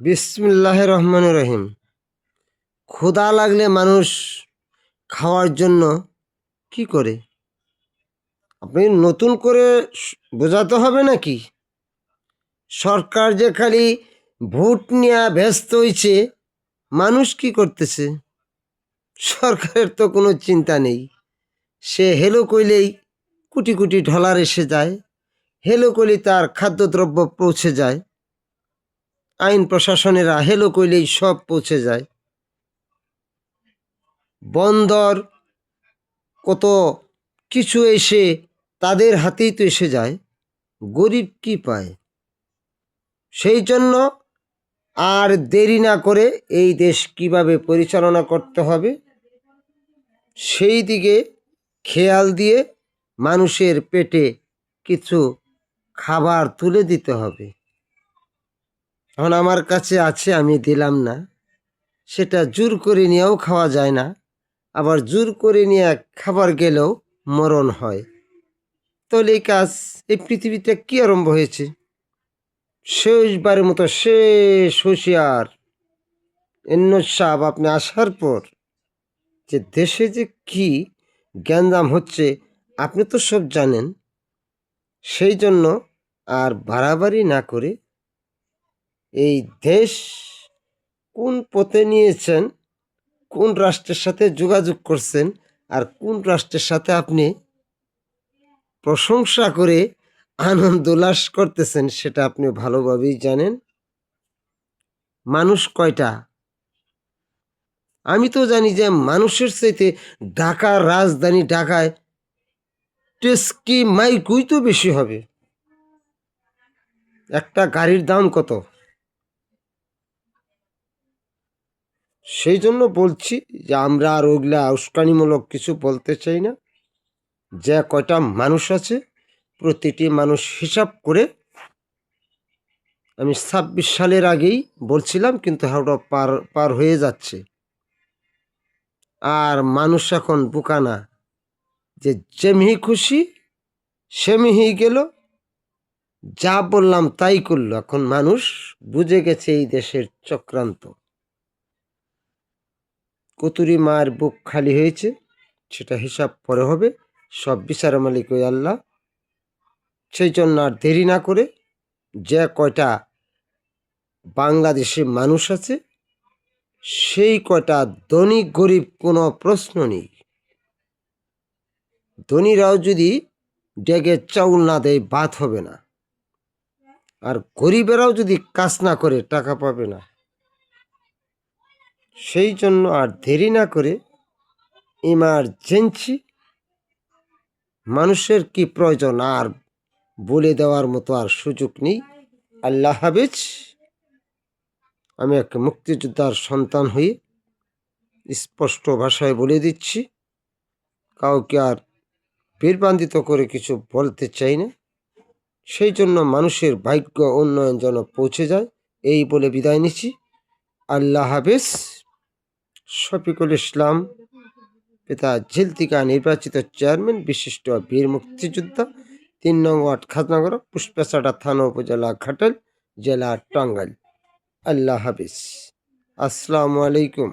বিসমিল্লাহির রহমানির রহিম। ক্ষুধা লাগলে মানুষ খাওয়ার জন্য কি করে? আপনি নতুন করে বোঝাতে হবে নাকি? সরকার যে খালি ভোট নিয়ে ব্যস্ত হয়েছে, মানুষ কি করতেছে? সরকারের তো কোনো চিন্তা নেই। সে হেলো কইলেই কোটি কোটি ডলার এসে যায়, হেলো কইলেই তার খাদ্যদ্রব্য পৌঁছে যায়, আইন প্রশাসনেরা হেলো কইলেই সব পৌঁছে যায়। বন্দর কত কিছু এসে তাদের হাতেই তো এসে যায়। গরিব কি পায়? সেই জন্য আর দেরি না করে এই দেশ কিভাবে পরিচালনা করতে হবে সেই দিকে খেয়াল দিয়ে মানুষের পেটে কিছু খাবার তুলে দিতে হবে। এখন আমার কাছে আছে, আমি দিলাম না, সেটা জোর করে নিয়েও খাওয়া যায় না, আবার জোর করে নিয়ে খাবার গেলেও মরণ হয়। তাহলে এই কাজ এই পৃথিবীতে কি আরম্ভ হয়েছে? শেষবারের মতো শেষ হুঁশিয়ার সাহেব, আপনি আসার পর যে দেশে যে কি গ্যাঞ্জাম হচ্ছে আপনি তো সব জানেন। সেই জন্য আর বাড়াবাড়ি না করে এই দেশ কোন পথে নিয়েছেন, কোন রাষ্ট্রের সাথে যোগাযোগ করছেন, আর কোন রাষ্ট্রের সাথে আপনি প্রশংসা করে আনন্দ উল্লাস করতেছেন সেটা আপনি ভালোভাবেই জানেন। মানুষ কয়টা? আমি তো জানি যে মানুষের চাইতে ঢাকার রাজধানী ঢাকায় টেস্কি মাইকুই তো বেশি হবে। একটা গাড়ির দাম কত? সেই জন্য বলছি যে আমরা আর ওইগুলা উস্কানিমূলক কিছু বলতে চাই না। যে কয়টা মানুষ আছে প্রতিটি মানুষ হিসাব করে, আমি ২৬ সালের আগেই বলছিলাম কিন্তু হাওড়া পার পার হয়ে যাচ্ছে। আর মানুষ এখন বোকা না যে যেমিহি খুশি সেমিহি গেল, যা বললাম তাই করলো। এখন মানুষ বুঝে গেছে এই দেশের চক্রান্ত। কতুরি মার বুক খালি হয়েছে, সেটা হিসাব পরে হবে। সব বিচারের মালিক ওই আল্লাহ। সেই জন্য আর দেরি না করে যে কয়টা বাংলাদেশে মানুষ আছে সেই কয়টা ধনী গরিব কোনো প্রশ্ন নেই। ধনীরাও যদি ডেগে চাউল না দেয় ভাত হবে না, আর গরিবেরাও যদি কাজ না করে টাকা পাবে না। সেই জন্য আর দেরি না করে ইমার্জেন্সি মানুষের কি প্রয়োজন আর বলে দেওয়ার মতো আর সুযোগ নেই। আল্লাহ হাফেজ। আমি এক মুক্তিযোদ্ধার সন্তান হয়ে স্পষ্ট ভাষায় বলে দিচ্ছি, কাউকে আর বিভ্রান্তিত করে কিছু বলতে চাই না। সেই জন্য মানুষের ভাগ্য উন্নয়ন যেন পৌঁছে যায় এই বলে বিদায় নিচ্ছি। আল্লাহ হাফেজ। শফিকুল ইসলাম, পিতা ঝিলতিকা নির্বাচিত চেয়ারম্যান, বিশিষ্ট বীর মুক্তিযোদ্ধা, ৩ নং ওয়ার্ড, খাজনগর, পুষ্পেছাড়া থানা, উপজেলা ঘাটাল, জেলা টাঙ্গাইল। আল্লাহ হাফেজ। আসসালামু আলাইকুম।